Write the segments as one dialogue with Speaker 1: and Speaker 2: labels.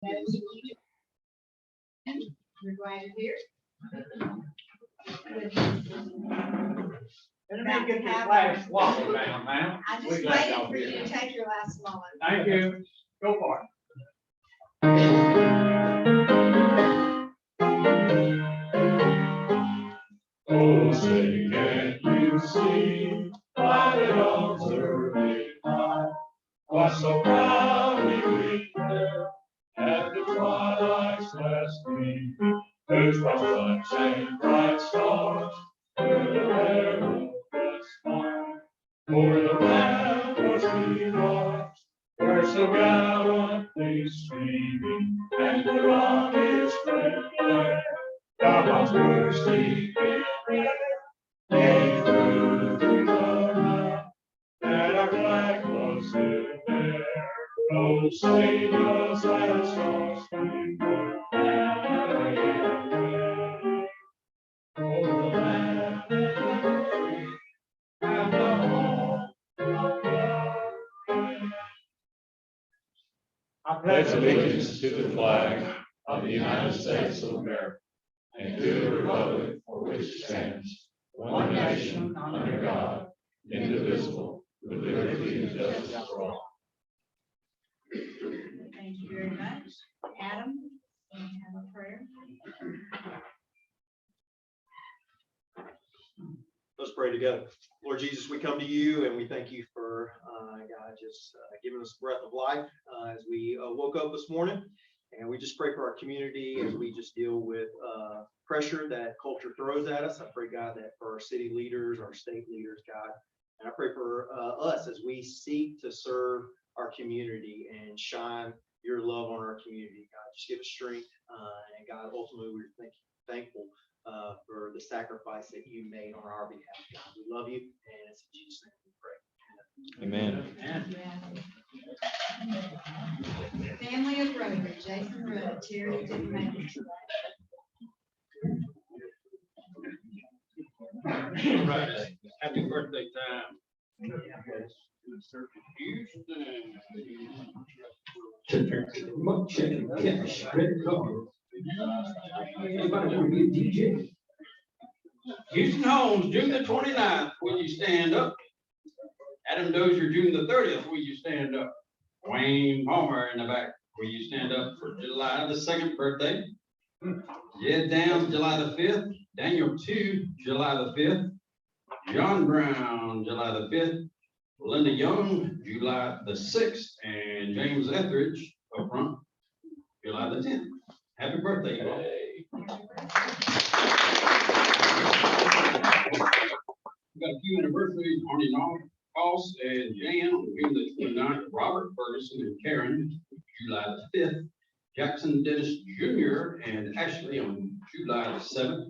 Speaker 1: We're glad you're here.
Speaker 2: Let me get your last swallow down, ma'am.
Speaker 1: I just waited for you to take your last swallow.
Speaker 2: Thank you. Go for it.
Speaker 3: Oh, say, can't you see by the dawn's early light what so proudly we hailed at the twilight's last gleam? Whose broad flags and bright stars through the perilous night o'er the ramparts we marched, where so gallantly streaming, and the rocket's red glare, our bombs bursting in air, gave through the night that our flag was still there. Oh, say does that star-spangled banner yet wave o'er the land and the free and the home of the brave? I pledge allegiance to the flag of the United States of America and to the republic for which it stands, one nation under God, indivisible, with liberty and justice for all.
Speaker 1: Thank you very much. Adam, can you have a prayer?
Speaker 4: Let's pray together. Lord Jesus, we come to you and we thank you for, God, just giving us breath of life as we woke up this morning. And we just pray for our community as we just deal with pressure that culture throws at us. I pray, God, that for our city leaders, our state leaders, God, and I pray for us as we seek to serve our community and shine your love on our community. God, just give us strength. And God, ultimately, we're thankful for the sacrifice that you made on our behalf. God, we love you, and it's in Jesus' name we pray.
Speaker 3: Amen.
Speaker 1: Family of Rotary, Jason Rudd, Terry didn't make it today.
Speaker 2: All right. Happy birthday time.
Speaker 5: Anybody want to be a DJ? Houston Holmes, June the 29th, will you stand up? Adam Dozier, June the 30th, will you stand up? Wayne Palmer in the back, will you stand up for July the 2nd birthday? Jed Downs, July the 5th. Daniel 2, July the 5th. John Brown, July the 5th. Linda Young, July the 6th. And James Etheridge up front, July the 10th. Happy birthday, you all. We got a few anniversaries. Arnie Ross and Jan on June the 29th. Robert Ferguson and Karen, July the 5th. Jackson Dennis Jr. and Ashley on July the 7th.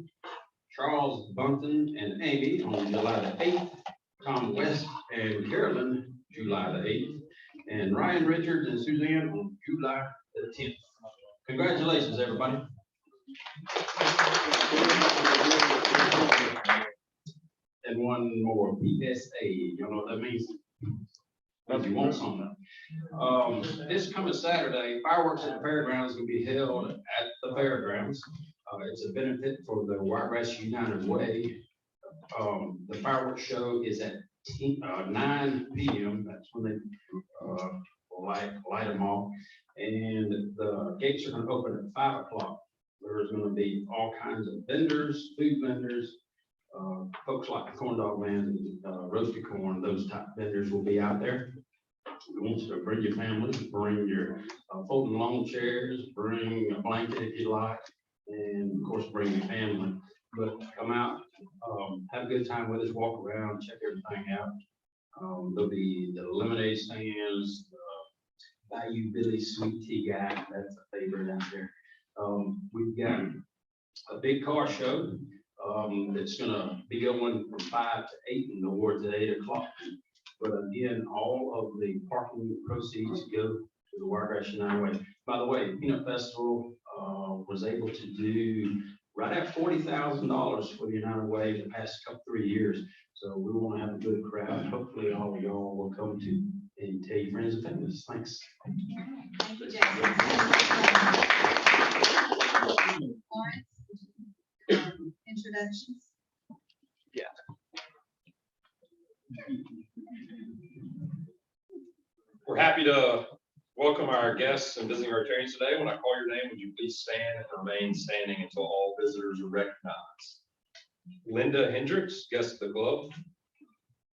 Speaker 5: Charles Bunton and Amy on July the 8th. Tom West and Carolyn, July the 8th. And Ryan Richards and Suzanne on July the 10th. Congratulations, everybody. And one more, PSA. You know what that means? If you want something. This coming Saturday, fireworks at the fairgrounds will be held at the fairgrounds. It's a benefit for the Wiregrass United Way. The fireworks show is at 9 p.m. That's when they light them off. And the gates are going to open at 5 o'clock. There's going to be all kinds of vendors, food vendors, folks like the corn dog man, roasted corn, those type of vendors will be out there. We want you to bring your families, bring your folding lawn chairs, bring a blanket if you like, and of course bring your family. But come out, have a good time with us, walk around, check everything out. There'll be the lemonade stands, Bayou Billy sweet tea guy, that's a favorite out there. We've got a big car show that's gonna be going from 5 to 8 and awards at 8 o'clock. But again, all of the parking proceeds go to the Wiregrass United Way. By the way, Peanut Festival was able to do right at $40,000 for the United Way the past 3 years. So we want to have a good crowd. Hopefully all of y'all will come to and tell your friends and families. Thanks.
Speaker 1: Thank you, Jason. introductions?
Speaker 6: We're happy to welcome our guests and visiting Rotarians today. When I call your name, would you please stand and remain standing until all visitors are recognized? Linda Hendricks, guest of the club.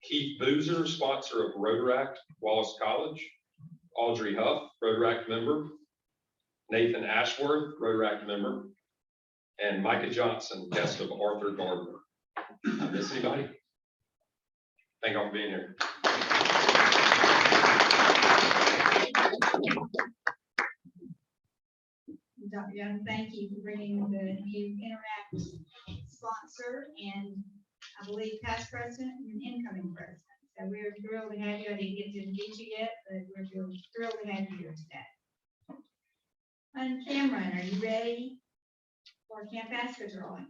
Speaker 6: Keith Boozer, sponsor of Rotaract, Wallace College. Audrey Huff, Rotaract member. Nathan Ashworth, Rotaract member. And Micah Johnson, guest of Arthur Gardner. Did I miss anybody? Thank y'all for being here.
Speaker 1: Dr. Young, thank you for bringing the new Interact sponsor and I believe past president and incoming president. So we're thrilled to have you. I didn't get to meet you yet, but we're thrilled to have you here today. And Cameron, are you ready for Camp Ascot drawing?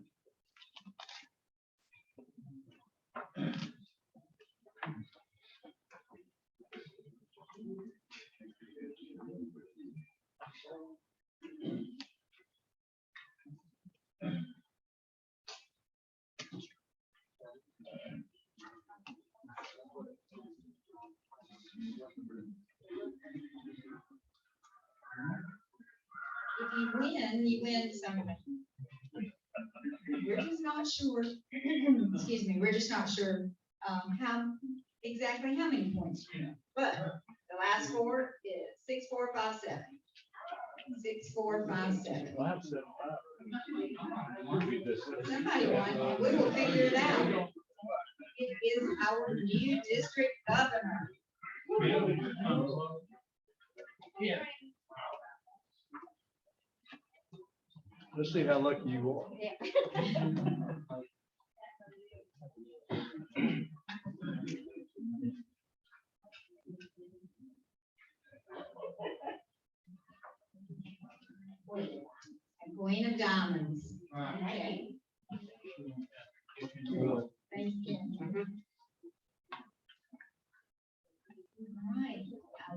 Speaker 1: If you win something. We're just not sure, excuse me, we're just not sure exactly how many points you win. But the last four is 6, 4, 5, 7. 6, 4, 5, 7. Somebody won, we will figure it out. It is our new district governor.
Speaker 3: Let's see how lucky you are.
Speaker 1: A queen of diamonds. Okay. Thank you. All right.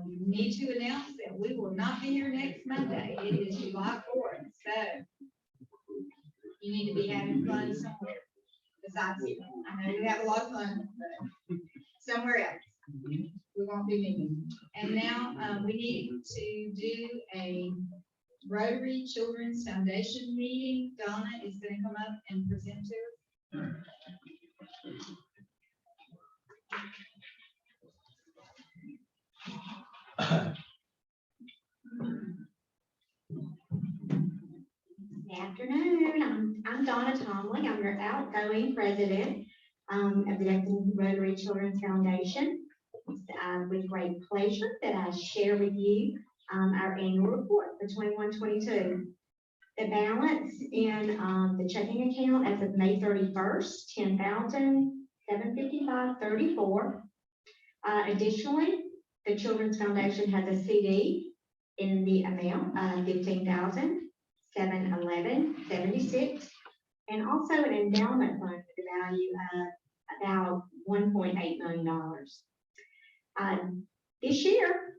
Speaker 1: We need to announce that we will not be here next Monday. It is July 4th. So you need to be having fun somewhere besides here. I know you have a lot of fun, but somewhere else. We won't be meeting. And now we need to do a Rotary Children's Foundation meeting. Donna is going to come up and present to us.
Speaker 7: Good afternoon. I'm Donna Tomlin. I'm your outgoing president of the Dothan Rotary Children's Foundation. It's with great pleasure that I share with you our annual report for 21-22. The balance in the checking account as of May 31st, $10,755.34. Additionally, the Children's Foundation has a CD in the amount of $15,711.76, and also an endowment fund with a value of about $1.8 million. This year,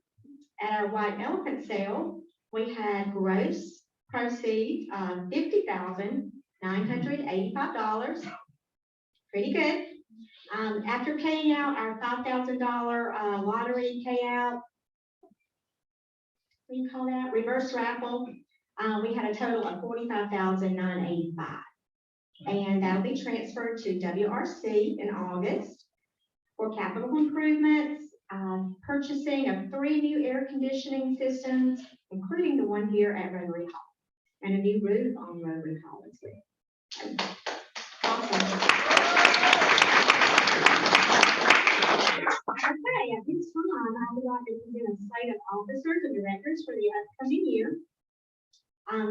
Speaker 7: at our white elephant sale, we had gross proceeds of $50,985. Pretty good. After paying out our $5,000 lottery payout, what do you call that? Reverse raffle. We had a total of $45,985. And that'll be transferred to WRC in August for capital improvements, purchasing of 3 new air conditioning systems, including the one here at Rotary Hall, and a new roof on Rotary Hall as well. Awesome. Okay, at this time, I would like to present a slate of officers and directors for the upcoming year.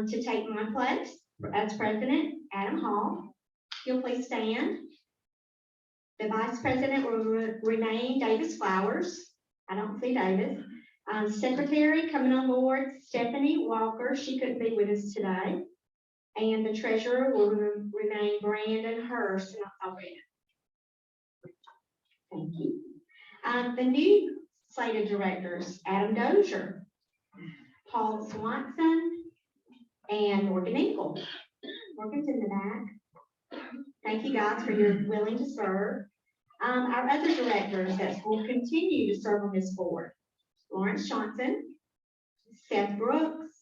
Speaker 7: To take my place as president, Adam Hall. You'll please stand. The vice president will remain Davis Flowers. I don't see Davis. Secretary coming on board, Stephanie Walker. She couldn't be with us today. And the treasurer will remain Brandon Hurst. And I'll read it. Thank you. The new slate of directors, Adam Dozier, Paul Swanson, and Morgan Inkle. Morgan's in the back. Thank you guys for your willing to serve. Our other directors that will continue to serve on this board: Lawrence Johnson, Seth Brooks,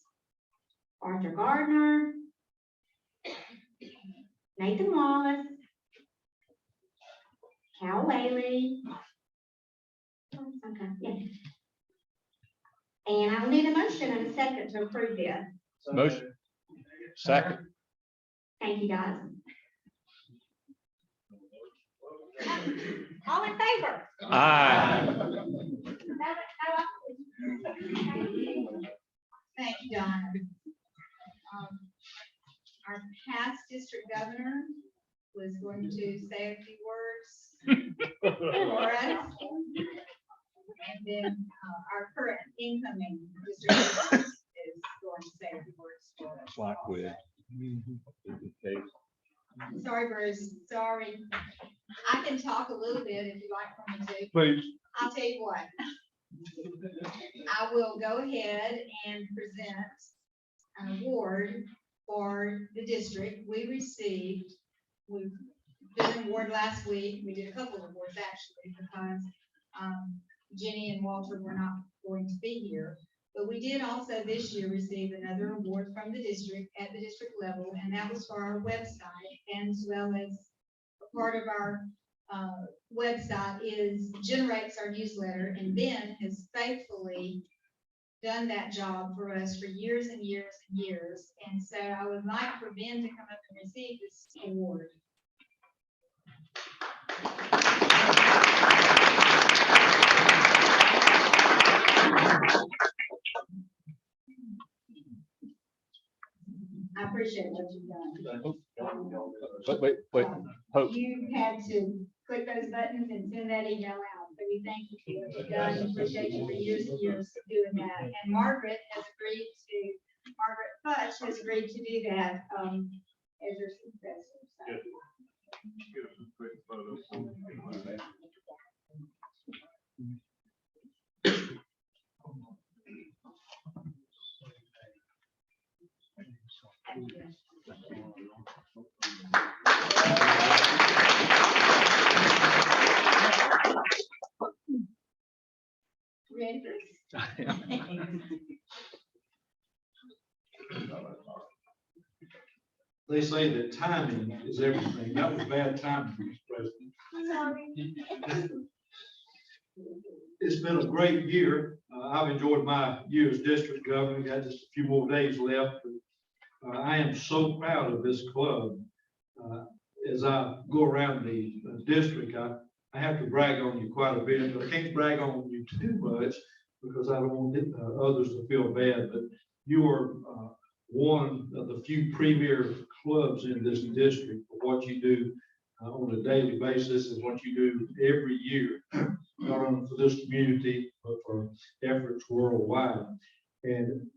Speaker 7: Arthur Gardner, Nathan Wallace, Cal Whaley. Okay, yeah. And I'll need a motion and a second to approve this.
Speaker 3: Motion. Second.
Speaker 7: Thank you, guys. All in favor?
Speaker 3: Aye.
Speaker 1: Thank you, Donna. Our past district governor was going to say a few words for us. And then our current incoming district governor is going to say a few words for us.
Speaker 3: Like with.
Speaker 1: Sorry, Bruce, sorry. I can talk a little bit if you like for me to.
Speaker 3: Please.
Speaker 1: I'll tell you what. I will go ahead and present an award for the district. We received, we did an award last week. We did a couple of awards actually because Jenny and Walter were not going to be here. But we did also this year receive another award from the district at the district level, and that was for our website, and as well as a part of our website generates our newsletter, and Ben has faithfully done that job for us for years and years and years. And so I would like for Ben to come up and receive this award. I appreciate what you've done.
Speaker 3: Wait. Hope.
Speaker 1: You had to click those buttons and send that email out. So we thank you for what you've done. We appreciate you for years and years doing that. And Margaret Fudge has agreed to do that as your successor. So. Ready for this?
Speaker 8: They say that timing is everything. That was bad timing, Mr. President. It's been a great year. I've enjoyed my year as district governor. Got just a few more days left. I am so proud of this club. As I go around the district, I have to brag on you quite a bit, but I can't brag on you too much because I don't want others to feel bad. But you are one of the few premier clubs in this district for what you do on a daily basis and what you do every year, not only for this community, but for efforts worldwide. And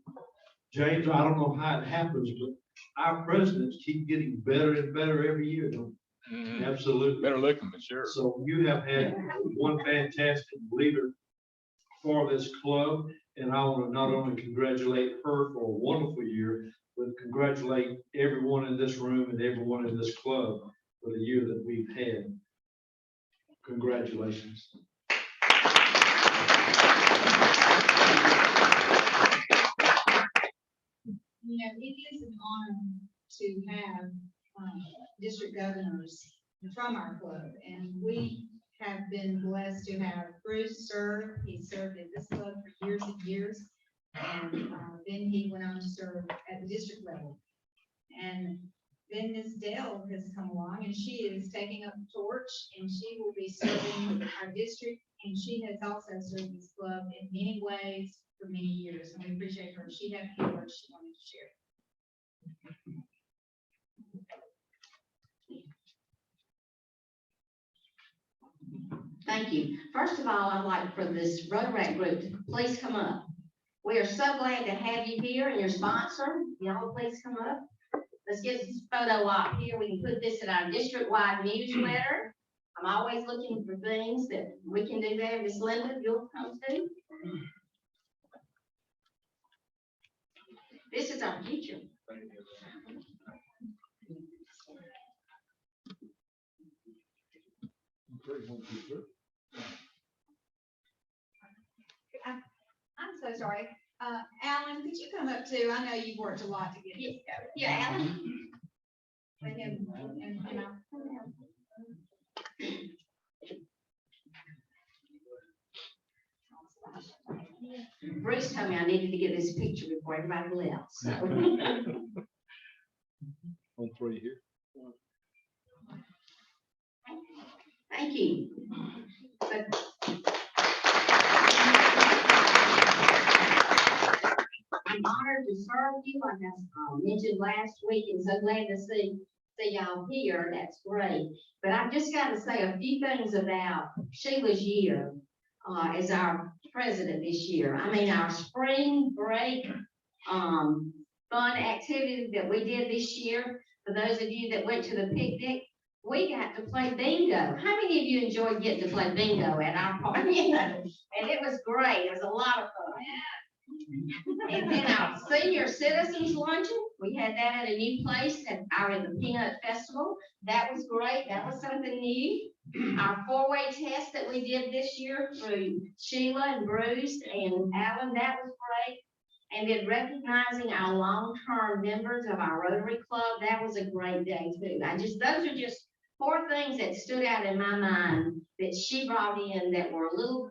Speaker 8: James, I don't know how it happens, but our presidents keep getting better and better every year. Don't they?
Speaker 3: Mhm.
Speaker 8: Absolutely.
Speaker 3: Better looking, for sure.
Speaker 8: So you have had one fantastic leader for this club, and I want to not only congratulate her for a wonderful year, but congratulate everyone in this room and everyone in this club for the year that we've had. Congratulations.
Speaker 1: You know, it is an honor to have district governors from our club, and we have been blessed to have Bruce serve. He served at this club for years and years, and then he went on to serve at the district level. And then Ms. Dell has come along, and she is taking up the torch, and she will be serving our district, and she has also served this club in many ways for many years, and we appreciate her. She had a few words she wanted to share.
Speaker 9: Thank you. First of all, I'd like for this Rotary group to please come up. We are so glad to have you here and your sponsor. Y'all please come up. Let's get this photo op here. We can put this in our district-wide newsletter. I'm always looking for things that we can do there. Miss Linda, you'll come too. This is our future.
Speaker 1: come up too. I know you've worked a lot to get this going.
Speaker 9: Yeah, Alan.
Speaker 1: With him and I.
Speaker 9: Bruce told me I needed to get this picture before everybody left, so.
Speaker 2: On three here.
Speaker 9: Thank you. But I'm honored to serve you, like I mentioned last week, and so glad to see y'all here. That's great. But I've just got to say a few things about Sheila's year as our president this year. I mean, our spring break fun activity that we did this year. For those of you that went to the picnic, we got to play bingo. How many of you enjoyed getting to play bingo at our party? And it was great. It was a lot of fun. And then our senior citizens luncheon, we had that at a new place at the Peanut Festival. That was great. That was something new. Our four-way test that we did this year through Sheila and Bruce and Alan, that was great. And then recognizing our long-term members of our Rotary Club, that was a great day too. Those are just 4 things that stood out in my mind that she brought in that were a little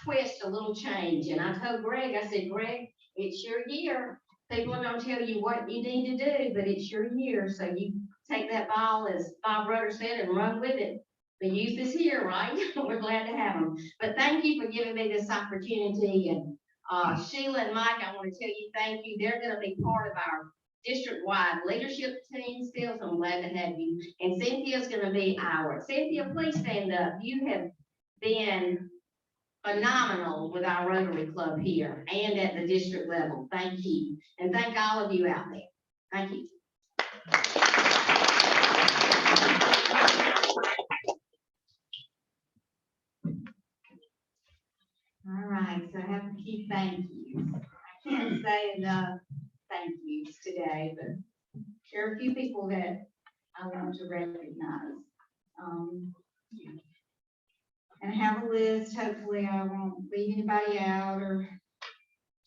Speaker 9: twist, a little change. And I told Greg, I said, Greg, it's your year. People are gonna tell you what you need to do, but it's your year. So you take that ball, as Bob Rudder said, and run with it. The youth is here, right? We're glad to have them. But thank you for giving me this opportunity. And Sheila and Mike, I want to tell you thank you. They're going to be part of our district-wide leadership team still, so I'm glad to have you. And Cynthia's going to be Cynthia, please stand up. You have been phenomenal with our Rotary Club here and at the district level. Thank you. And thank all of you out there. Thank you.
Speaker 1: All right, so I have a few thank yous. I can't say enough thank yous today, but there are a few people that I want to recognize. And I have a list. Hopefully I won't leave anybody out or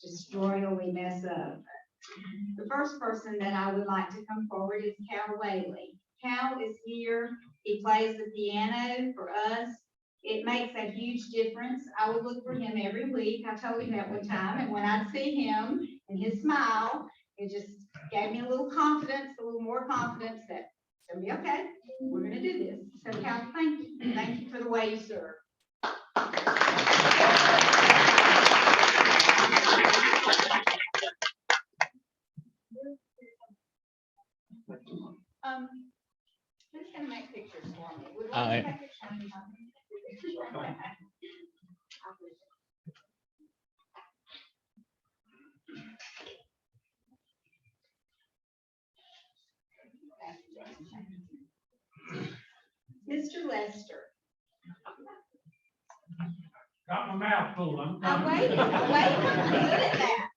Speaker 1: just royally mess up. The first person that I would like to come forward is Cal Whaley. Cal is here. He plays the piano for us. It makes a huge difference. I would look for him every week. I told him that one time, and when I'd see him and his smile, it just gave me a little confidence, a little more confidence that it's gonna be okay. We're gonna do this. So Cal, thank you. Thank you for the way you serve. Who's gonna make pictures for me? Would one take a picture? Mr. Lester.
Speaker 8: Got my mouth full.
Speaker 1: I'm waiting. Good at that.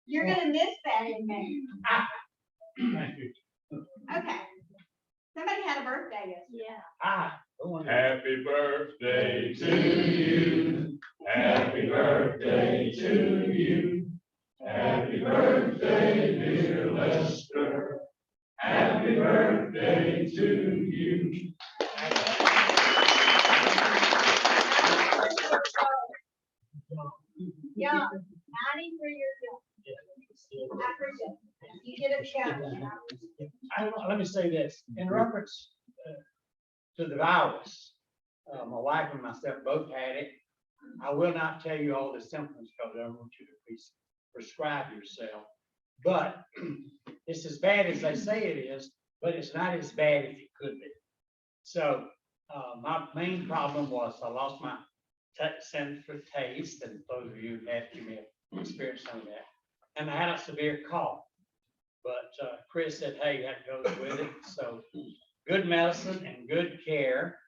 Speaker 1: You're gonna miss that in May.
Speaker 8: Thank you.
Speaker 1: Okay. Somebody had a birthday yesterday.
Speaker 3: Happy birthday to you. Happy birthday to you. Happy birthday, dear Lester. Happy birthday to you.
Speaker 1: Young, 93 years young. I appreciate it. You did it together.
Speaker 10: Let me say this, in reference to the virus, my wife and myself both had it. I will not tell you all the symptoms because I don't want you to please prescribe yourself. But it's as bad as they say it is, but it's not as bad as it could be. So my main problem was I lost my sense for taste, and those of you who may have experienced some of that. And I had a severe cough. But Chris said, hey, that goes with it. So good medicine and good care,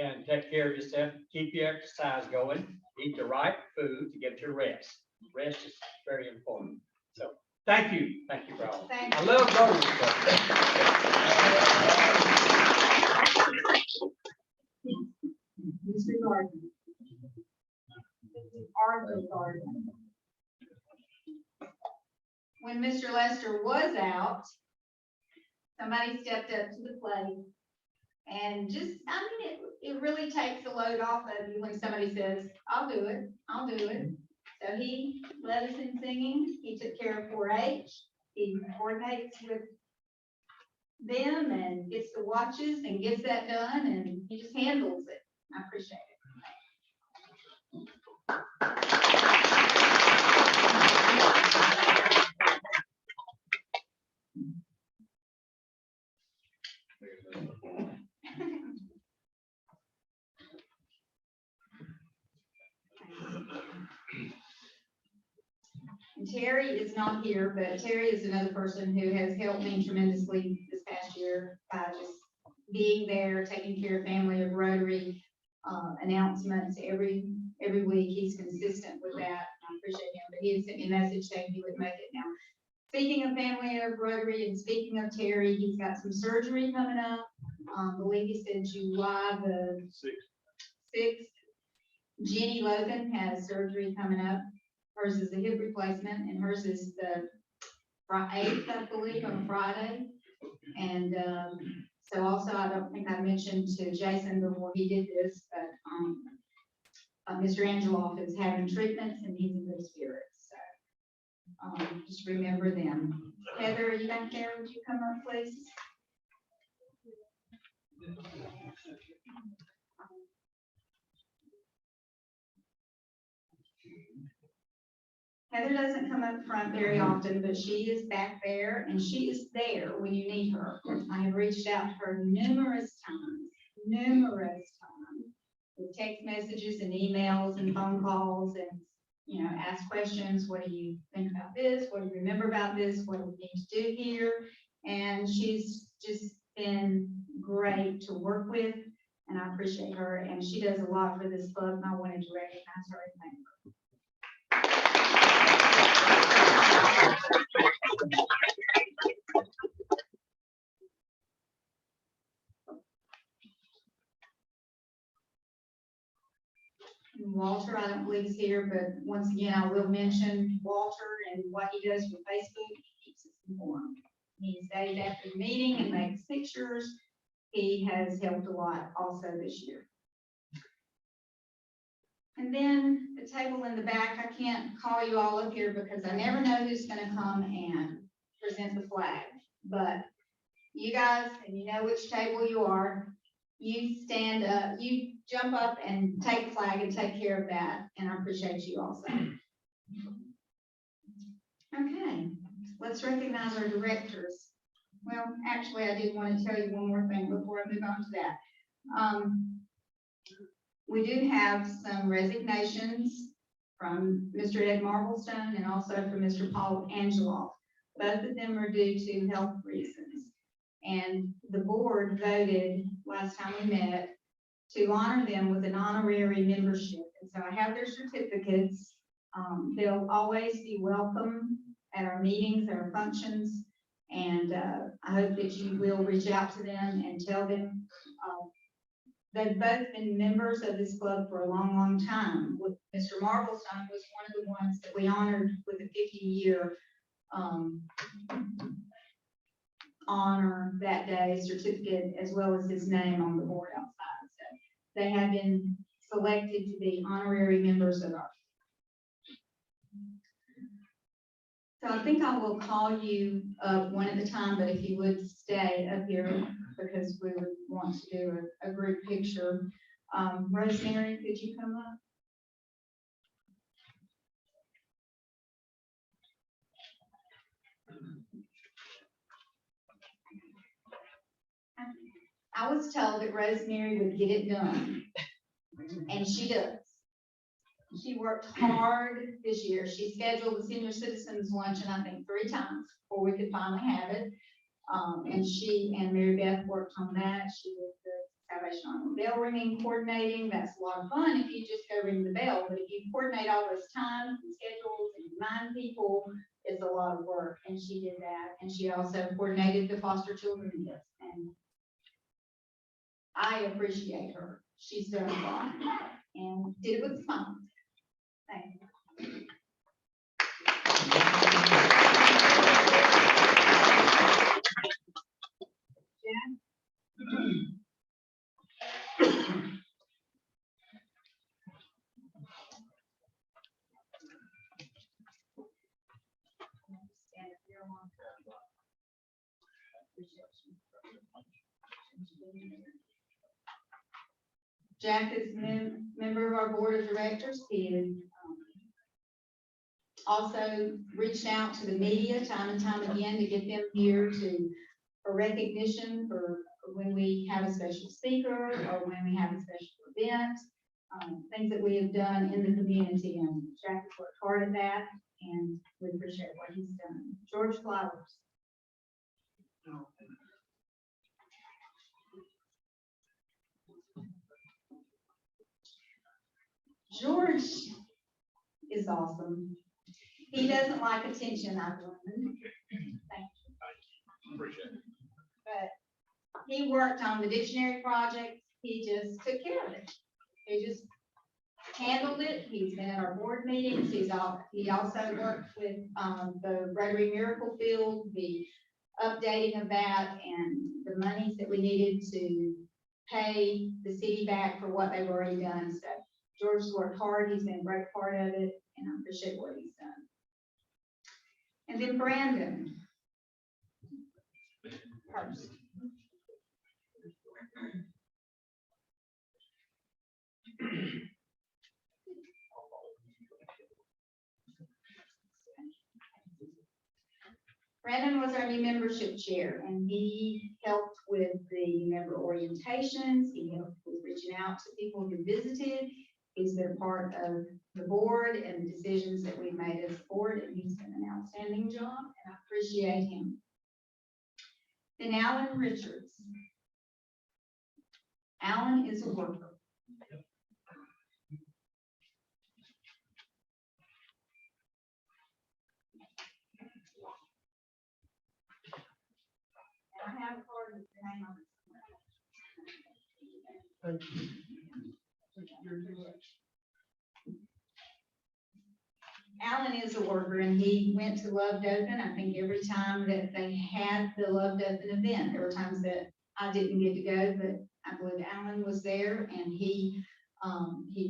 Speaker 10: and take care of yourself. Keep your exercise going. Eat the right food to get your rest. Rest is very important. So thank you. Thank you for all.
Speaker 1: Thank
Speaker 10: I love Rotary Club.
Speaker 1: Mr. Gardner. Arthur Gardner. when Mr. Lester was out, somebody stepped up to the plate and just, I mean, it really takes the load off of you when somebody says, I'll do it, I'll do it. So he led us in singing, he took care of 4-H, he coordinates with them and gets the watches and gets that done, and he just handles it. I appreciate it. And Terry is not here, but Terry is another person who has helped me tremendously this past year by just being there, taking care of family of Rotary, announcements every week. He's consistent with that. I appreciate him, but he had sent me a message saying he would make it now. Speaking of family of Rotary and speaking of Terry, he's got some surgery coming up. I believe he said July the 6th. Jenny Logan has surgery coming up. Hers is a hip replacement, and hers is the 8th, I believe, on Friday. And so also, I don't think I mentioned to Jason before he did this, but Mr. Angeloff is having treatments, and he's in good spirits. So just remember them. Heather, are you back there? Would you come up, please? Heather doesn't come up front very often, but she is back there, and she is there when you need her. I have reached out to her numerous times, with text messages and emails and phone calls, and, you know, ask questions. What do you think about this? What do you remember about this? What do we need to do here? And she's just been great to work with, and I appreciate her, and she does a lot for this club, and I wanted to recognize her and thank her. Walter, I don't believe is here, but once again, I will mention Walter and what he does with Facebook. He keeps us informed. He stays after the meeting and makes pictures. He has helped a lot also this year. And then the table in the back, I can't call you all up here because I never know who's gonna come and present the flag. But you guys, and you know which table you are, you stand up, you jump up and take the flag and take care of that. And I appreciate you also. Okay, let's recognize our directors. Well, actually, I did want to tell you one more thing before I move on to that. We do have some resignations from Mr. Ed Marblestone and also from Mr. Paul Angeloff. Both of them are due to health reasons. And the board voted last time we met to honor them with an honorary membership. And so I have their certificates. They'll always be welcome at our meetings, our functions. And I hope that you will reach out to them and tell them they've both been members of this club for a long, long time. With Mr. Marblestone was one of the ones that we honored with a 50-year honor that day certificate, as well as his name on the board outside. So they have been selected to be honorary members of our. So I think I will call you one at a time, but if you would stay up here because we would want to do a group picture. Rosemary, could you come up? I was told that Rosemary would get it done, and she does. She worked hard this year. She scheduled the senior citizens luncheon, I think, 3 times before we could finally have it. And she and Mary Beth worked on that. She did the Salvation Army bell ringing, coordinating. That's a lot of fun if you just go ring the bell. But if you coordinate all those times and schedules and remind people, it's a lot of work. And she did that. And she also coordinated the foster children gifts. And I appreciate her. She's done a lot and did it with a smile. Thank you. Jack is member of our board of directors. He is also reached out to the media time and time again to get them here for recognition for when we have a special speaker or when we have a special event, things that we have done in the community. And Jack has worked hard at that, and we appreciate what he's done. George Flowers. George is awesome. He doesn't like attention, I've learned. Thank you.
Speaker 2: Appreciate it.
Speaker 1: But he worked on the dictionary project. He just took care of it. He just handled it. He's been at our board meetings. He also worked with the Rotary Miracle Field, the updating of that and the monies that we needed to pay the city back for what they've already done. So George's worked hard. He's been a great part of it, and I appreciate what he's done. And then Brandon. Hurst. Brandon was our new membership chair, and he helped with the member orientations. He helped with reaching out to people who visited. He's been a part of the board and the decisions that we've made as a board, and he's done an outstanding job, and I appreciate him. Then Alan Richards. Alan is a worker. I have a card with the name on it. Alan is a worker, and he went to Love Dothan. I think every time that they had the Love Dothan event, there were times that I didn't get to go, but I believe Alan was there, and he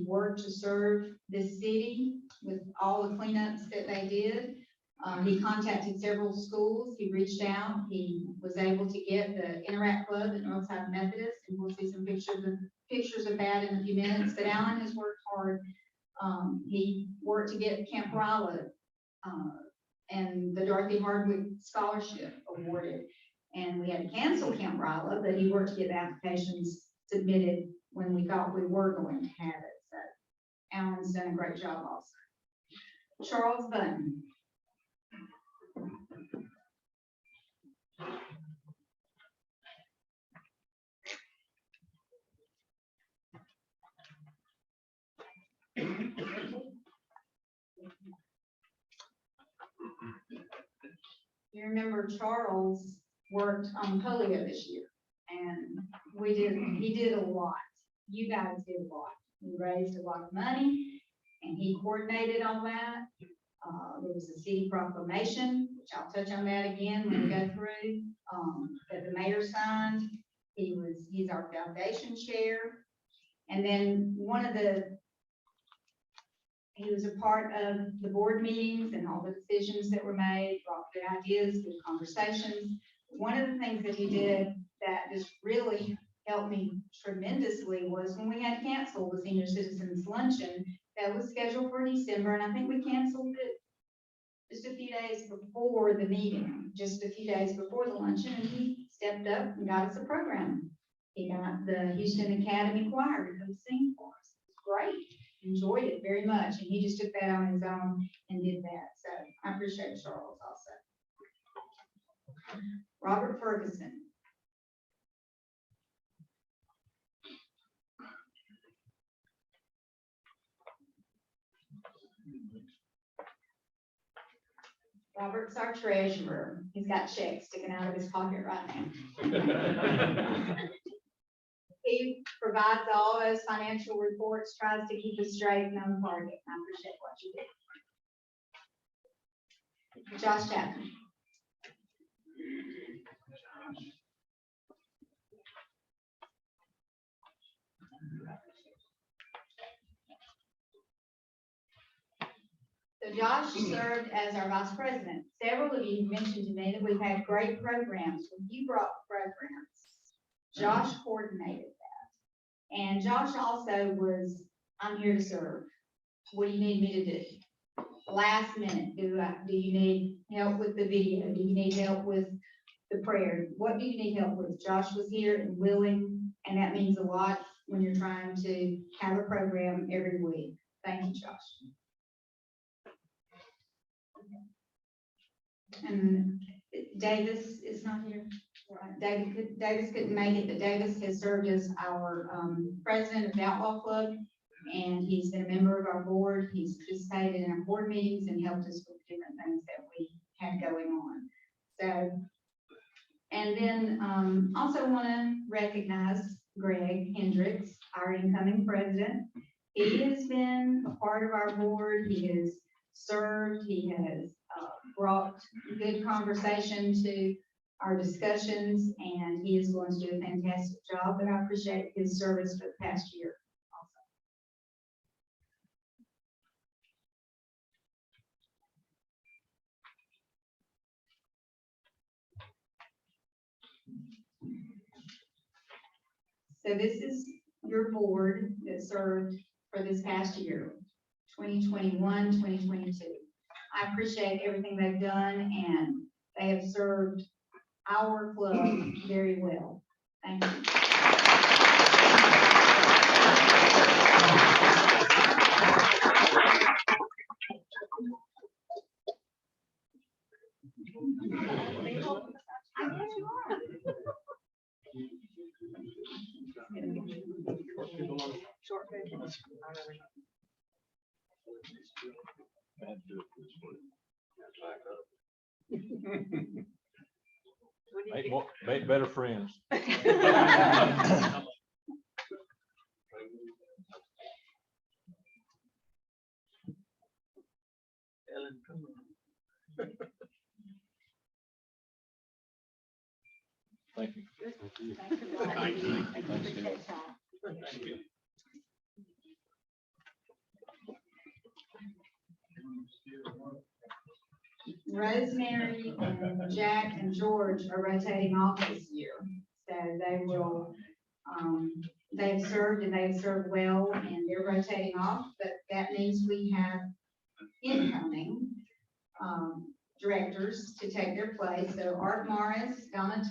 Speaker 1: worked to serve this city with all the cleanups that they did. He contacted several schools. He reached out. He was able to get the Interact Club at Northside Methodist, and we'll see some pictures of that in a few minutes. But Alan has worked hard. He worked to get Camp Rilla and the Dorothy Hardwick Scholarship awarded. And we had to cancel Camp Rilla, but he worked to get the applications submitted when we thought we were going to have it. So Alan's done a great job also. Charles Button. You remember Charles worked on polio this year, and he did a lot. You guys did a lot. He raised a lot of money, and he coordinated all that. There was a city proclamation, which I'll touch on that again when we go through, that the mayor signed. He's our foundation chair. And then he was a part of the board meetings and all the decisions that were made, brought good ideas, good conversations. One of the things that he did that just really helped me tremendously was when we had canceled the senior citizens luncheon that was scheduled for December, and I think we canceled it just a few days before the meeting, just a few days before the luncheon, and he stepped up and got us a program. He got the Houston Academy Choir to come sing for us. It was great. Enjoyed it very much, and he just took that on his own and did that. So I appreciate Charles also. Robert Ferguson. Robert's our treasurer. He's got checks sticking out of his pocket right now. He provides all those financial reports, tries to keep us straight and on target. I appreciate what you do. Josh Chapman. So Josh served as our vice president. Several of you mentioned to me that we've had great programs. When you brought programs, Josh coordinated that. And Josh also was, I'm here to serve. What do you need me to do? Last minute, do you need help with the video? Do you need help with the prayer? What do you need help with? Josh was here and willing, and that means a lot when you're trying to have a program every week. Thank you, Josh. And Davis is not here. Davis couldn't make it, but Davis has served as our president of the Outlaw Club, and he's been a member of our board. He's participated in our board meetings and helped us with different things that we had going on. So, and then also want to recognize Greg Hendricks, our incoming president. He has been a part of our board. He has served. He has brought good conversation to our discussions, and he is going to do a fantastic job, but I appreciate his service for the past year also. So this is your board that served for this past year, 2021, 2022. I appreciate everything they've done, and they have served our club very well. Thank you.
Speaker 2: Make better friends. Thank you.
Speaker 1: Rosemary and Jack and George are rotating off this year, so they will, they've served and they've served well, and they're rotating off, but that means we have incoming directors to take their place. So Art Morris, Donna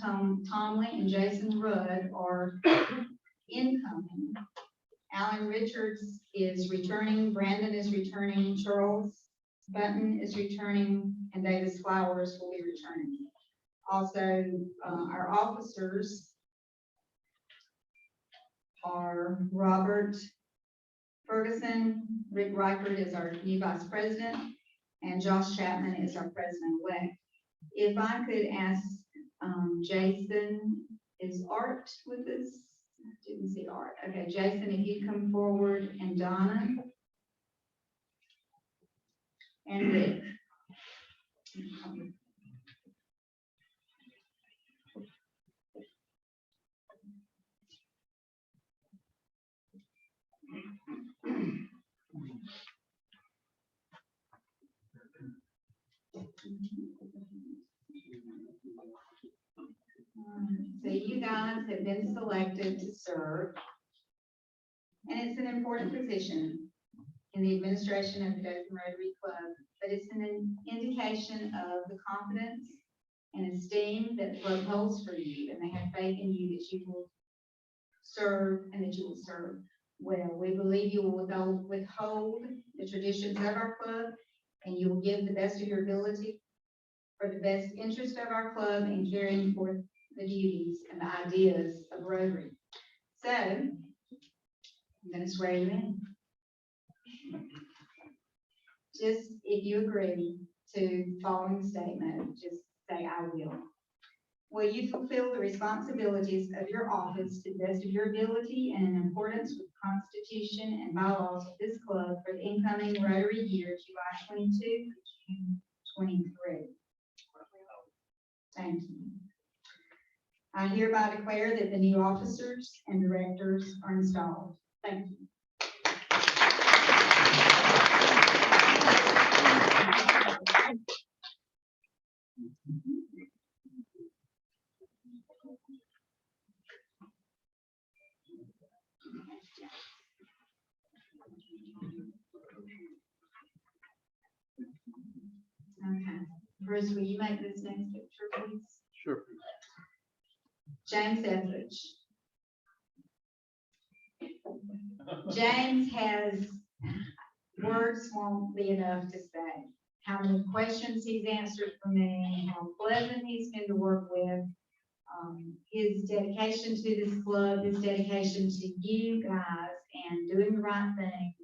Speaker 1: Tomley, and Jason Rudd are incoming. Alan Richards is returning, Brandon is returning, Charles Button is returning, and Davis Flowers will be returning. Also, our officers are Robert Ferguson, Rick Reichert is our new vice president, and Josh Chapman is our president-elect. If I could ask Jason, is Art with us? Didn't see Art. Okay, Jason, if you come forward, and Donna. And Rick. So you guys have been selected to serve, and it's an important position in the administration of the Dothan Rotary Club, but it's an indication of the confidence and esteem that the club holds for you, and they have faith in you that you will serve and that you will serve well. We believe you will withhold the traditions of our club, and you will give the best of your ability for the best interest of our club and carrying forth the duties and the ideas of Rotary. So, I'm going to swear you in. Just, if you agree to the following statement, just say, I will. Will you fulfill the responsibilities of your office to the best of your ability and in accordance with the Constitution and bylaws of this club for the incoming Rotary year, July 22 to June 23? Thank you. I hereby declare that the new officers and directors are installed. Thank you. Okay, Bruce, will you make this next picture, please?
Speaker 2: Sure.
Speaker 1: James Etheridge. James has, words won't be enough to say how many questions he's answered for me, how pleasant he's been to work with. His dedication to this club, his dedication to you guys and doing the right thing.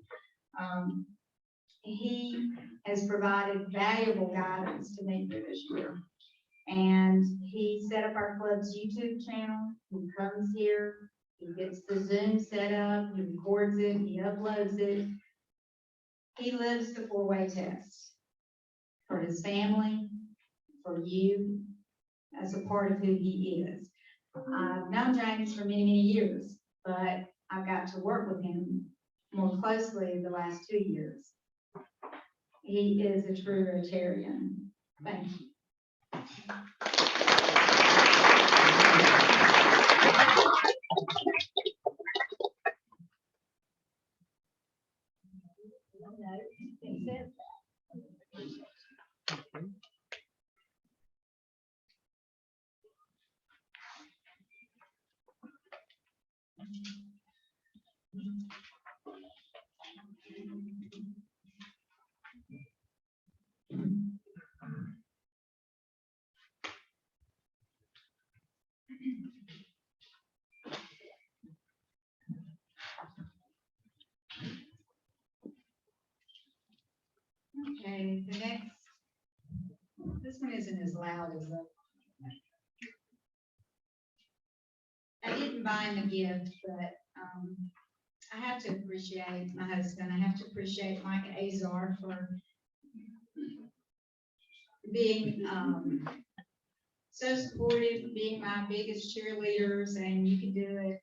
Speaker 1: He has provided valuable guidance to me for this year. And he set up our club's YouTube channel. He comes here, he gets the Zoom set up, he records it, he uploads it. He lives the four-way test for his family, for you, as a part of who he is. I've known James for many, many years, but I've got to work with him more closely the last 2 years. He is a true Rotarian. Thank you. Okay, the next, this one isn't as loud as the. I didn't buy him a gift, but I have to appreciate my husband. I have to appreciate Mike Azar for being so supportive, being my biggest cheerleader, saying you can do it.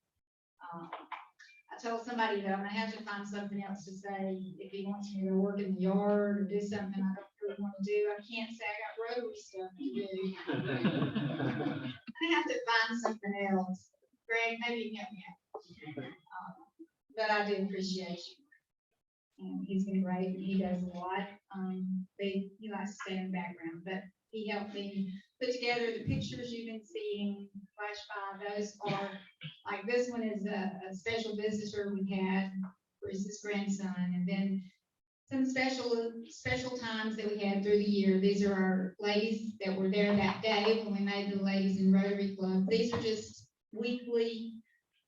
Speaker 1: I told somebody that I'm gonna have to find something else to say if he wants me to work in the yard or do something I don't really want to do. I can't say I got Rotary stuff to do. I have to find something else. Greg, maybe you can help me out. But I do appreciate you. And he's been great. He does a lot. He likes to stay in the background, but he helped me put together the pictures you've been seeing, flash by. Those are, like this one is a special visitor we had, Bruce's grandson, and then some special times that we had through the year. These are our ladies that were there that day when we made the Ladies in Rotary Club. These are just weekly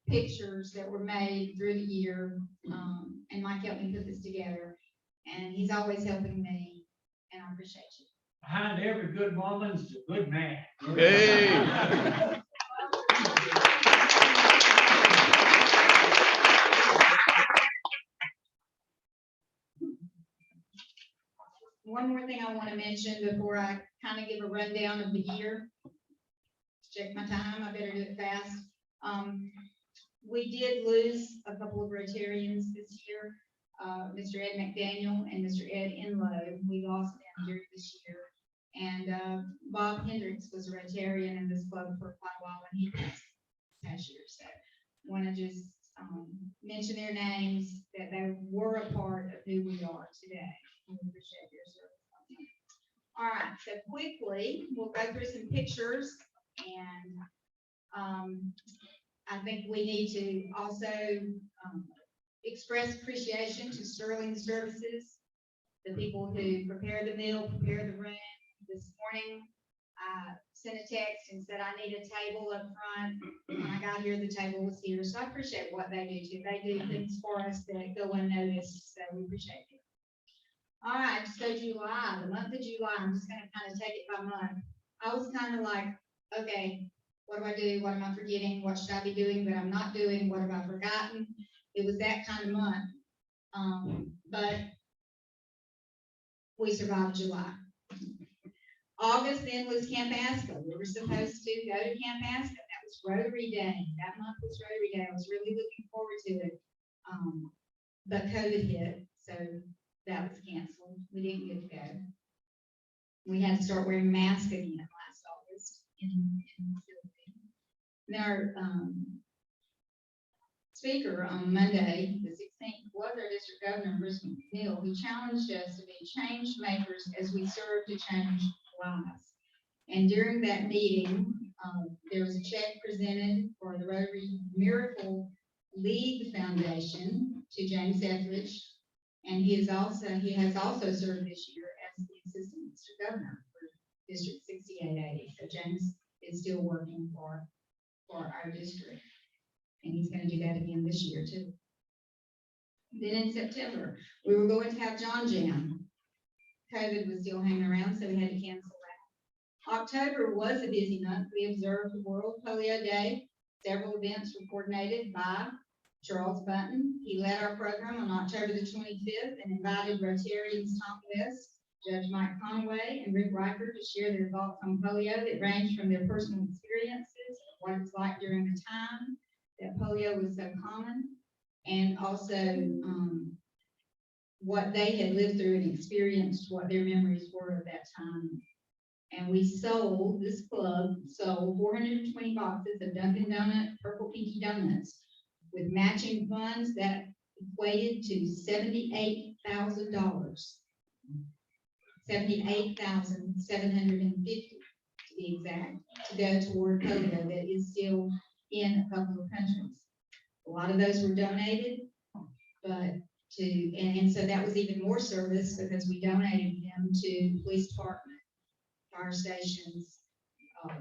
Speaker 1: pictures that were made through the year, and Mike helped me put this together, and he's always helping me, and I appreciate you.
Speaker 10: Behind every good woman's a good man.
Speaker 2: Hey.
Speaker 1: One more thing I want to mention before I kind of give a rundown of the year. Check my time, I better do it fast. We did lose a couple of Rotarians this year, Mr. Ed McDaniel and Mr. Ed Enlow. We lost them during this year. And Bob Hendricks was a Rotarian in this club for quite a while when he passed last year. So want to just mention their names, that they were a part of who we are today. We appreciate your service. All right, so quickly, we'll go through some pictures, and I think we need to also express appreciation to Sterling Services, the people who prepare the meal, prepare the room. This morning, I sent a text and said I need a table up front. When I got here, the table was here, so I appreciate what they do too. They do things for us that go unnoticed, so we appreciate it. All right, so July, the month of July, I'm just gonna kind of take it by month. I was kind of like, okay, what do I do? What am I forgetting? What should I be doing that I'm not doing? What have I forgotten? It was that kind of month. But we survived July. August then was Camp Ascot. We were supposed to go to Camp Ascot. That was Rotary Day. That month was Rotary Day. I was really looking forward to it. But COVID hit, so that was canceled. We didn't get to go. We had to start wearing masks again in the facility. And our, speaker on Monday, the 16th, was our district governor, Bruce McNeil, who challenged us to be change makers as we serve to change lives. And during that meeting, there was a check presented for the Rotary Miracle League Foundation to James Etheridge. And he has also served this year as the assistant district governor for District 6880. So James is still working for our district. And he's going to do that again this year too. Then in September, we were going to have John Jam. COVID was still hanging around, so we had to cancel that. October was a busy month. We observed World Polio Day. Several events were coordinated by Charles Button. He led our program on October the 25th and invited Rotarians Tom West, Judge Mike Conway, and Rick Riker to share their thoughts on polio that ranged from their personal experiences, what it's like during the time that polio was so common, and also what they had lived through and experienced, what their memories were of that time. And this club sold 420 boxes of Dunkin' Donut Purple Pinky Donuts with matching funds that equated to $78,000. $78,750 to be exact, to go toward polio that is still in a couple of countries. A lot of those were donated, and so that was even more service because we donated them to police department, fire stations,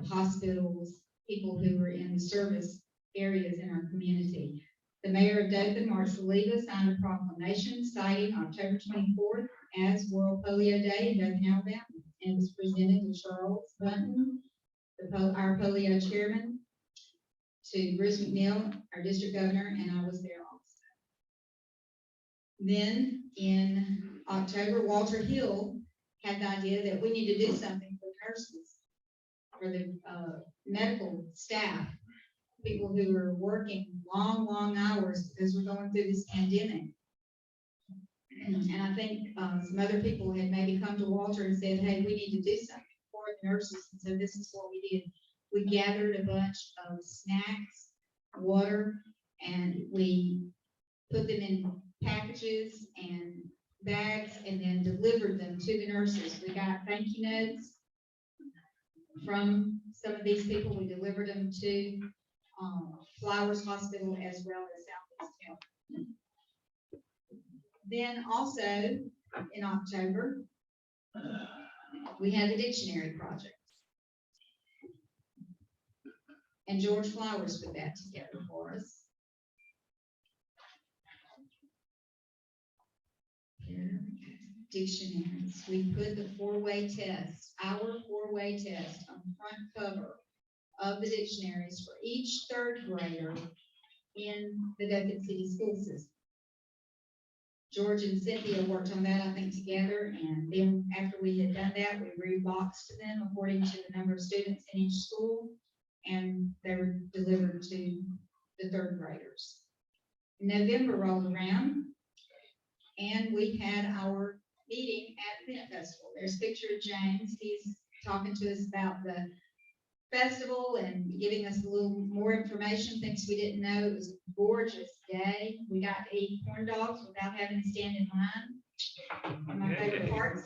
Speaker 1: hospitals, people who were in the service areas in our community. The mayor of Dothan, Mark Saliba, signed a proclamation citing October 24th as World Polio Day in Dothan, Alabama, and was presented to Charles Button, our polio chairman, to Bruce McNeil, our district governor, and I was there also. Then in October, Walter Hill had the idea that we need to do something for nurses, for the medical staff, people who are working long hours because we're going through this pandemic. And I think some other people had maybe come to Walter and said, hey, we need to do something for the nurses. And so this is what we did. We gathered a bunch of snacks, water, and we put them in packages and bags and then delivered them to the nurses. We got thank you notes from some of these people. We delivered them to Flowers Hospital as well as Southeast Health. Then also in October, we had the dictionary project. And George Flowers put that together for us. Dictionaries. We put the four-way test, our four-way test on the front cover of the dictionaries for each third grader in the Dothan City school system. George and Cynthia worked on that, I think, together, and then after we had done that, we reboxed them according to the number of students in each school, and they were delivered to the third graders. November rolled around, and we had our meeting at Pennant Festival. There's a picture of James. He's talking to us about the festival and giving us a little more information, things we didn't know. It was a gorgeous day. We got to eat corn dogs without having to stand in line. One of my favorite parts.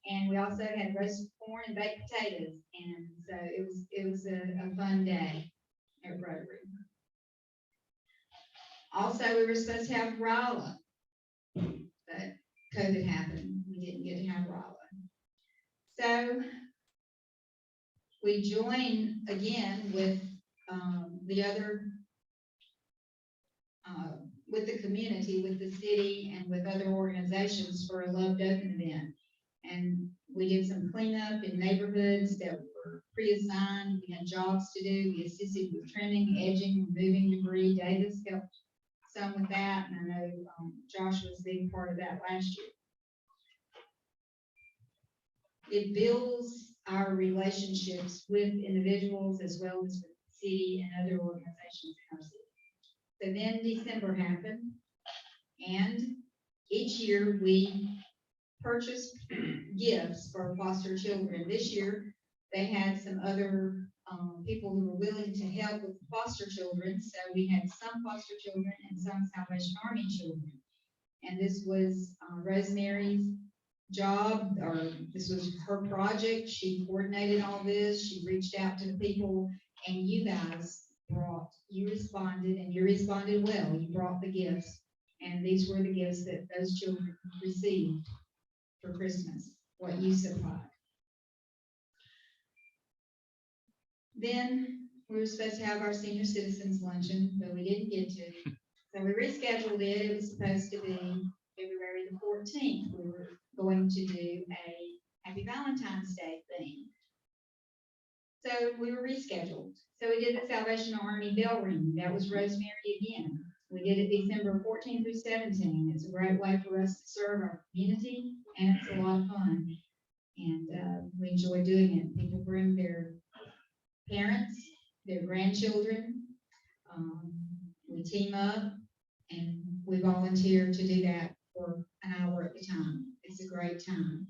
Speaker 1: And we also had roasted corn and baked potatoes. And so it was a fun day at Rotary. Also, we were supposed to have Rala, but COVID happened. We didn't get to have Rala. So we join again with the other, with the community, with the city, and with other organizations for a Love Dothan event. And we did some cleanup in neighborhoods that were pre-assigned. We had jobs to do. We assisted with trimming, edging, removing debris. Davis helped some with that, and I know Josh was a big part of that last year. It builds our relationships with individuals as well as with the city and other organizations in our city. So then December happened, and each year we purchase gifts for foster children. This year they had some other people who were willing to help with foster children. So we had some foster children and some Salvation Army children. And this was Rosemary's job, or this was her project. She coordinated all this. She reached out to the people, and you guys you responded, and you responded well. You brought the gifts, and these were the gifts that those children received for Christmas, what you supplied. Then we were supposed to have our senior citizens luncheon, but we didn't get to. So we rescheduled it. It was supposed to be February the 14th. We were going to do a Happy Valentine's Day thing. So we were rescheduled. So we did the Salvation Army bell ring. That was Rosemary again. We did it December 14 through 17. It's a great way for us to serve our community, and it's a lot of fun. And we enjoy doing it. People bring their parents, their grandchildren. We team up, and we volunteer to do that for an hour at a time. It's a great time.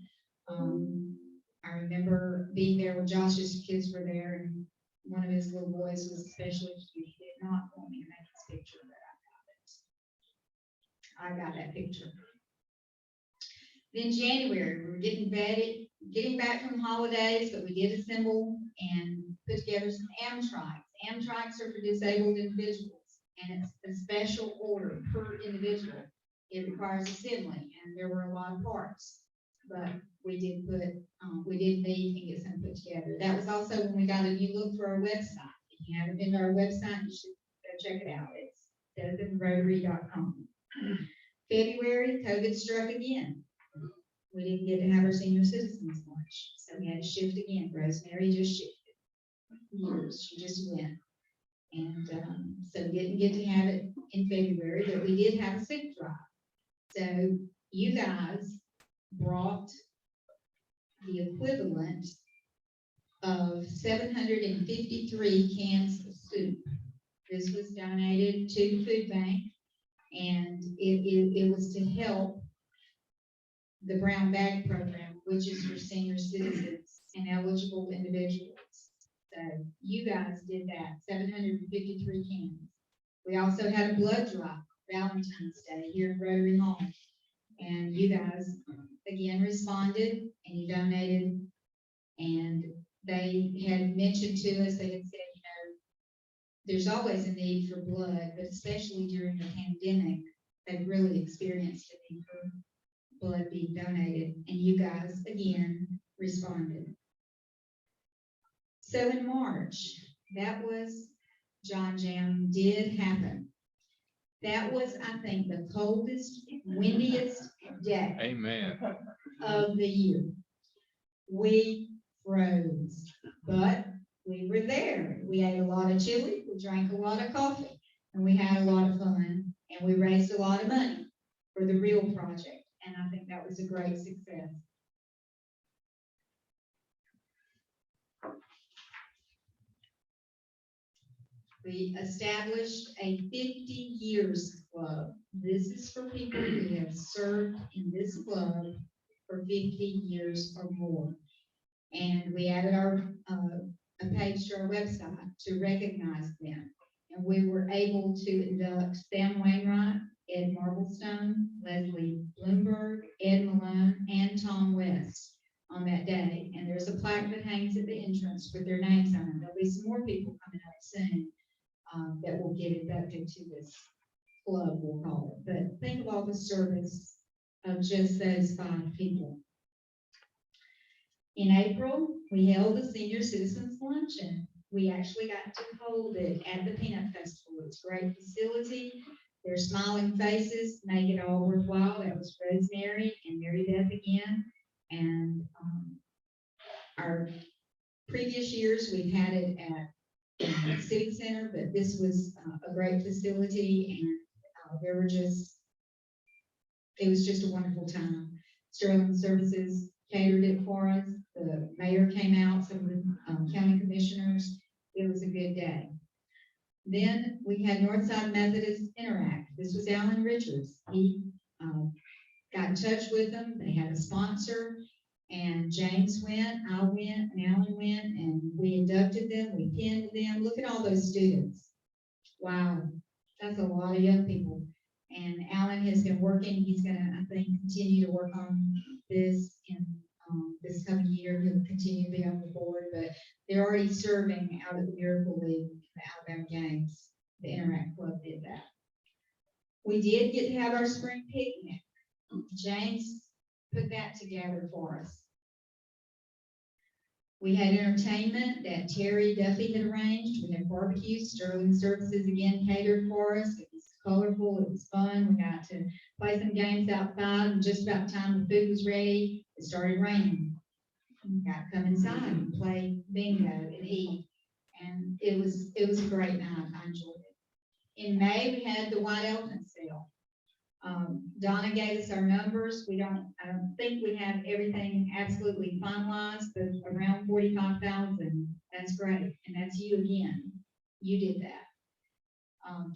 Speaker 1: I remember being there when Josh's kids were there, and one of his little boys was especially cute. He did not want me to make this picture, but I got that picture. Then January, we were getting back from the holidays, but we did assemble and put together some Amtrites. Amtrites are for disabled individuals, and it's a special order per individual. It requires assembly, and there were a lot of parts, but we did meet and get some put together. That was also when we got a new look for our website. If you haven't been to our website, you should go check it out. It's DothanRotary.com. February, COVID struck again. We didn't get to have our senior citizens lunch, so we had to shift again. Rosemary just shifted years. She just went. And so we didn't get to have it in February, but we did have a soup drive. So you guys brought the equivalent of 753 cans of soup. This was donated to the food bank, and it was to help the brown bag program, which is for senior citizens and eligible individuals. So you guys did that, 753 cans. We also had a blood drive, Valentine's Day, here in Rotary Hall. And you guys, again, responded, and you donated. And they had mentioned to us, they had said, there's always a need for blood, but especially during the pandemic, they've really experienced a need for blood being donated. And you guys, again, responded. So in March, that was John Jam did happen. That was, I think, the coldest, windiest day
Speaker 6: Amen.
Speaker 1: of the year. We froze, but we were there. We ate a lot of chili, we drank a lot of coffee, and we had a lot of fun, and we raised a lot of money for the real project. And I think that was a great success. We established a 50 years club. This is for people who have served in this club for 50 years or more. And we added a page to our website to recognize them. And we were able to induct Sam Wainwright, Ed Marblestone, Leslie Bloomberg, Ed Malone, and Tom West on that day. And there's a plaque that hangs at the entrance with their names on it. There'll be some more people coming up soon that will get inducted to this club, we'll call it. But think of all the service of just those 5 people. In April, we held the Senior Citizens Luncheon. We actually got to hold it at the Peanut Festival. It's a great facility. Their smiling faces make it all worthwhile. That was Rosemary and Mary Beth again. And our previous years, we've had it at City Center, but this was a great facility, and it was just a wonderful time. Sterling Services catered it for us. The mayor came out, some of the county commissioners. It was a good day. Then we had Northside Methodist Interact. This was Alan Richards. He got in touch with them. They had a sponsor, And James went, I went, and Alan went, and we inducted them, we pinned them. Look at all those students. Wow, that's a lot of young people. And Alan has been working, he's gonna, I think, continue to work on this in this coming year. He'll continue to be on the board, but they're already serving out of the Miracle League, the Alabama Games. The Interact Club did that. We did get to have our spring picnic. James put that together for us. We had entertainment that Terry Duffy had arranged. We had barbecue. Sterling Services again catered for us. It was colorful. It was fun. We got to play some games outside, and just about the time the food was ready, it started raining. We got to come inside and play bingo and eat. And it was a great night. I enjoyed it. In May, we had the White Elephant Sale. Donna gave us our numbers. I don't think we have everything absolutely finalized, but around 45,000. That's great. And that's you again. You did that.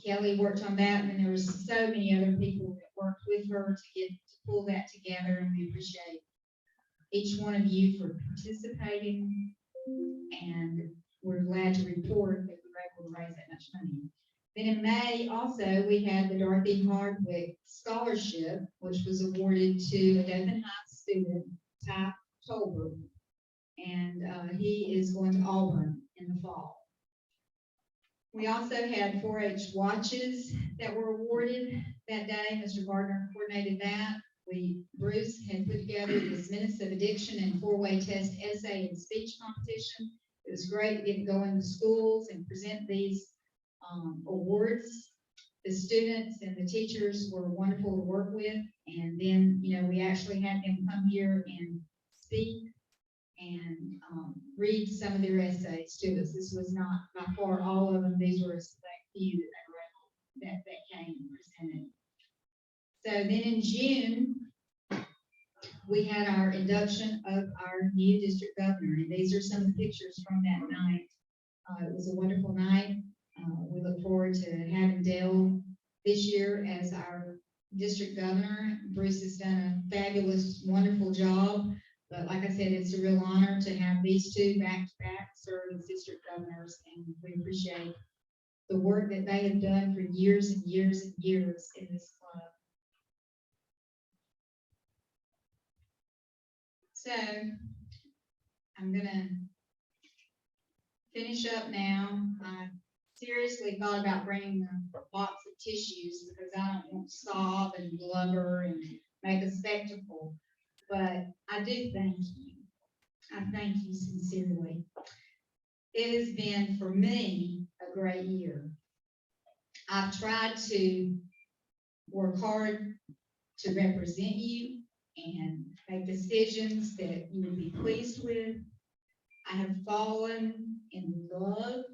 Speaker 1: Kelly worked on that, and there was so many other people that worked with her to pull that together, and we appreciate each one of you for participating, and we're glad to report that we were able to raise that much money. Then in May, also, we had the Dorothy Hardwick Scholarship, which was awarded to a Dothan High student, Ty Tolbert, and he is going to Auburn in the fall. We also had 4-H watches that were awarded that day. Mr. Gardner coordinated that. Bruce had put together this Minutes of Addiction and 4-way test essay and speech competition. It was great to get to go into schools and present these awards. The students and the teachers were wonderful to work with, and then we actually had them come here and speak and read some of their essays to us. This was not by far all of them. These were a select few that came and presented. So then in June, we had our induction of our new district governor, and these are some pictures from that night. It was a wonderful night. We look forward to having Dale this year as our district governor. Bruce has done a fabulous, wonderful job. But like I said, it's a real honor to have these two back-to-back serve as district governors, and we appreciate the work that they have done for years and years and years in this club. So I'm gonna finish up now. I seriously thought about bringing a box of tissues because I don't want to sob and blubber and make a spectacle. But I do thank you. I thank you sincerely. It has been, for me, a great year. I've tried to work hard to represent you and make decisions that you would be pleased with. I have fallen in love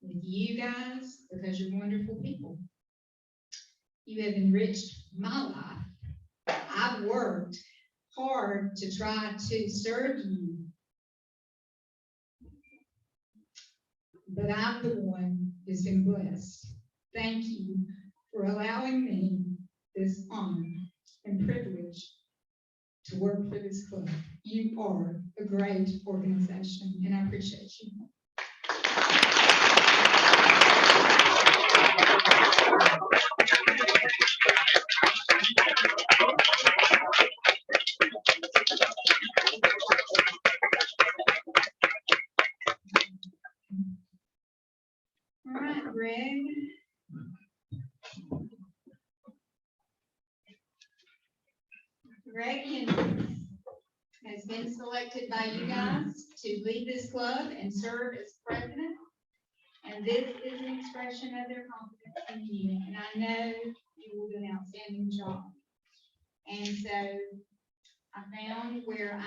Speaker 1: with you guys because you're wonderful people. You have enriched my life. I've worked hard to try to serve you, but I'm the one who's been blessed. Thank you for allowing me this honor and privilege to work for this club. You are a great organization, and I appreciate you. All right, Greg. Greg Hendricks has been selected by you guys to lead this club and serve as president. And this is an expression of their confidence in you. And I know you will do an outstanding job. And so I found where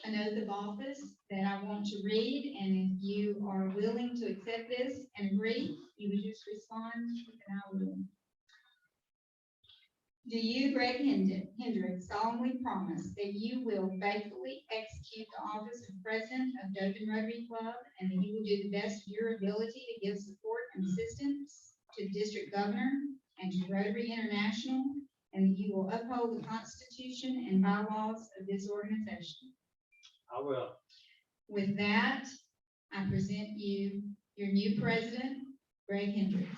Speaker 1: an oath of office that I want to read. And if you are willing to accept this and agree, you would just respond, and I will. Do you, Greg Hendricks, solemnly promise that you will faithfully execute the office of President of Dothan Rotary Club, and that you will do the best of your ability to give support and assistance to the District Governor and to Rotary International, and that you will uphold the Constitution and bylaws of this organization.
Speaker 10: I will.
Speaker 1: With that, I present you your new president, Greg Hendricks.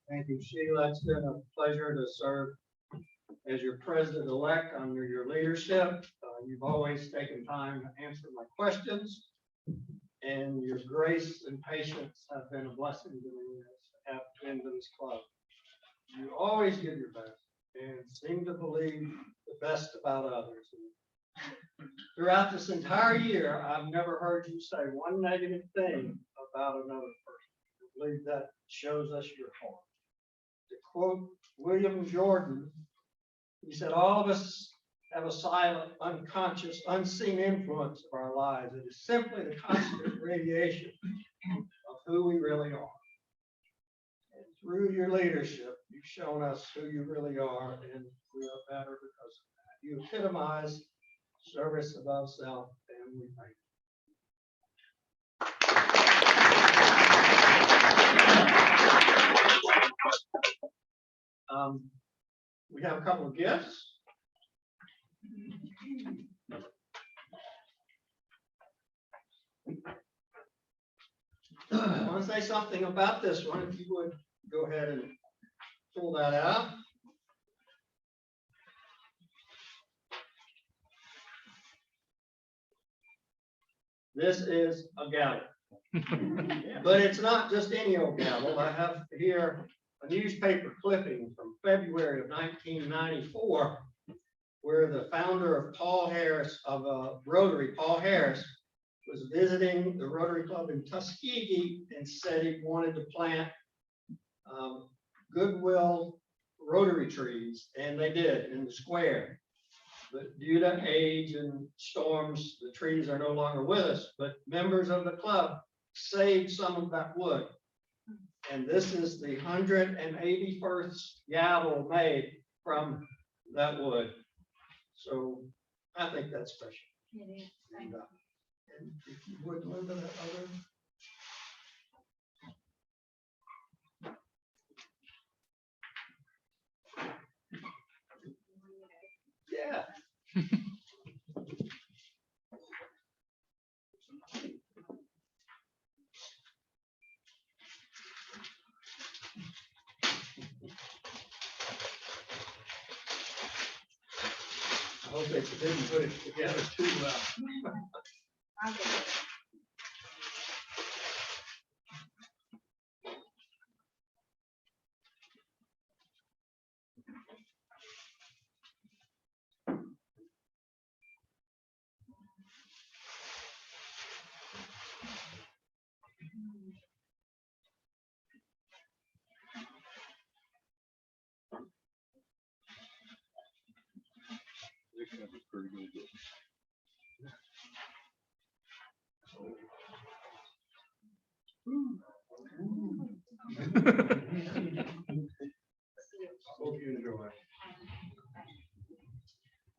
Speaker 8: Thank you, Sheila. It's been a pleasure to serve as your president-elect under your leadership. You've always taken time to answer my questions, and your grace and patience have been a blessing to me as have been to this club. You always give your best and seem to believe the best about others. Throughout this entire year, I've never heard you say one negative thing about another person. I believe that shows us your heart. To quote William Jordan, he said, all of us have a silent, unconscious, unseen influence of our lives. It is simply the constant radiation of who we really are. And through your leadership, you've shown us who you really are, and we are better because of that. You epitomize service above self, and we thank you. We have a couple of gifts. I want to say something about this one. If you would go ahead and pull that out. This is a gavel. But it's not just any old gavel. I have here a newspaper clipping from February of 1994, where the founder of Paul Harris of Rotary, Paul Harris, was visiting the Rotary Club in Tuskegee and said he wanted to plant goodwill Rotary trees, and they did in the square. But due to age and storms, the trees are no longer with us, but members of the club saved some of that wood. And this is the 181st gavel made from that wood. So I think that's special.
Speaker 1: It is.
Speaker 8: And if you would, Linda, that other. Yeah. I hope they didn't put it together too well.
Speaker 1: I'll get it.
Speaker 8: Hope you enjoy.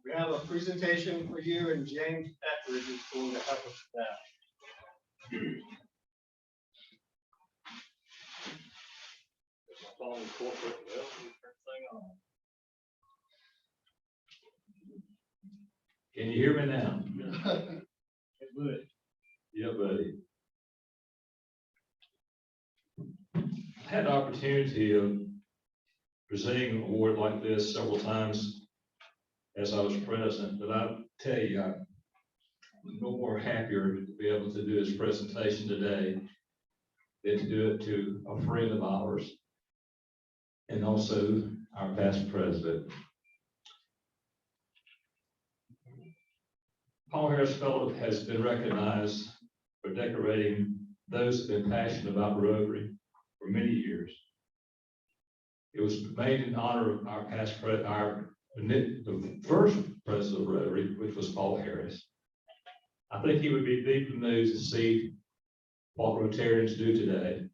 Speaker 8: We have a presentation for you, and James Etheridge is going to help us with that.
Speaker 3: Can you hear me now?
Speaker 8: It would.
Speaker 3: Yeah, buddy. I had the opportunity of presenting an award like this several times as I was president, but I tell you, I'm no more happier to be able to do this presentation today than to do it to a friend of ours and also our past president. Paul Harris Fellow has been recognized for decorating those who have been passionate about Rotary for many years. It was made in honor of our past president, the first president of Rotary, which was Paul Harris. I think he would be deeply moved to see what Rotarians do today.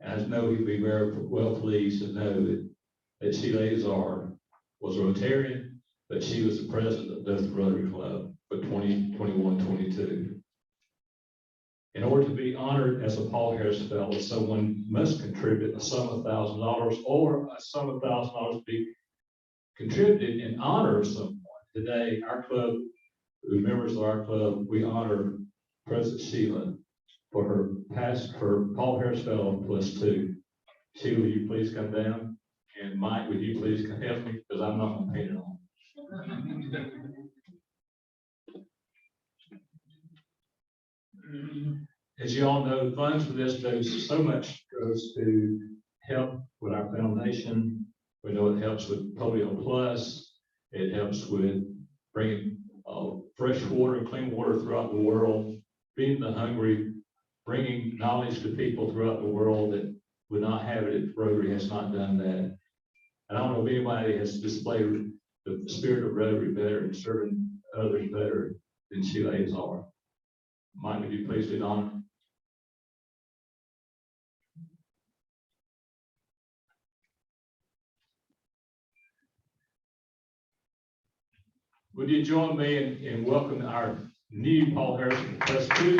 Speaker 3: And I know he'd be very well pleased to know that Sheila Azar was a Rotarian but she was the president of Dothan Rotary Club for 2021-22. In order to be honored as a Paul Harris Fellow, someone must contribute a sum of $1,000 or a sum of $1,000 be contributed in honor of someone. Today, our club, the members of our club, we honor President Sheila for her Paul Harris Fellow +2. Sheila, will you please come down? And Mike, would you please help me, because I'm not gonna paint it on. As you all know, funds for this goes to help with our foundation. We know it helps with Polio Plus. It helps with bringing fresh water and clean water throughout the world, feeding the hungry, bringing knowledge to people throughout the world that would not have it if Rotary has not done that. I don't know if anybody has displayed the spirit of Rotary better and serving others better than Sheila Azar. Mike, would you please do the honor? Would you join me in welcoming our new Paul Harrison +2?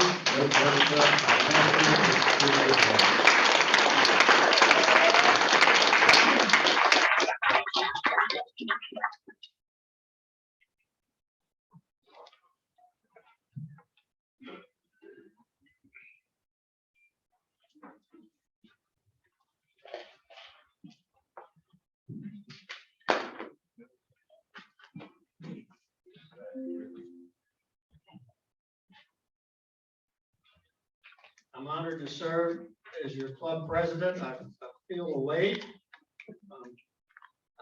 Speaker 4: I'm honored to serve as your club president. I feel the weight.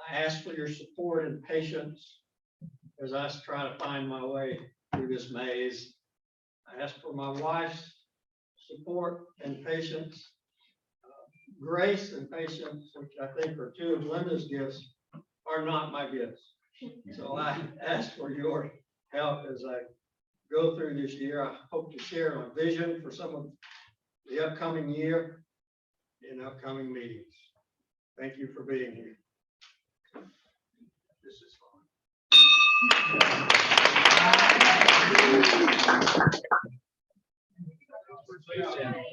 Speaker 4: I ask for your support and patience as I try to find my way through this maze. I ask for my wife's support and patience, grace and patience, which I think are two of Linda's gifts, are not my gifts. So I ask for your help as I go through this year. I hope to share my vision for some of the upcoming year in upcoming meetings. Thank you for being here. This is fun.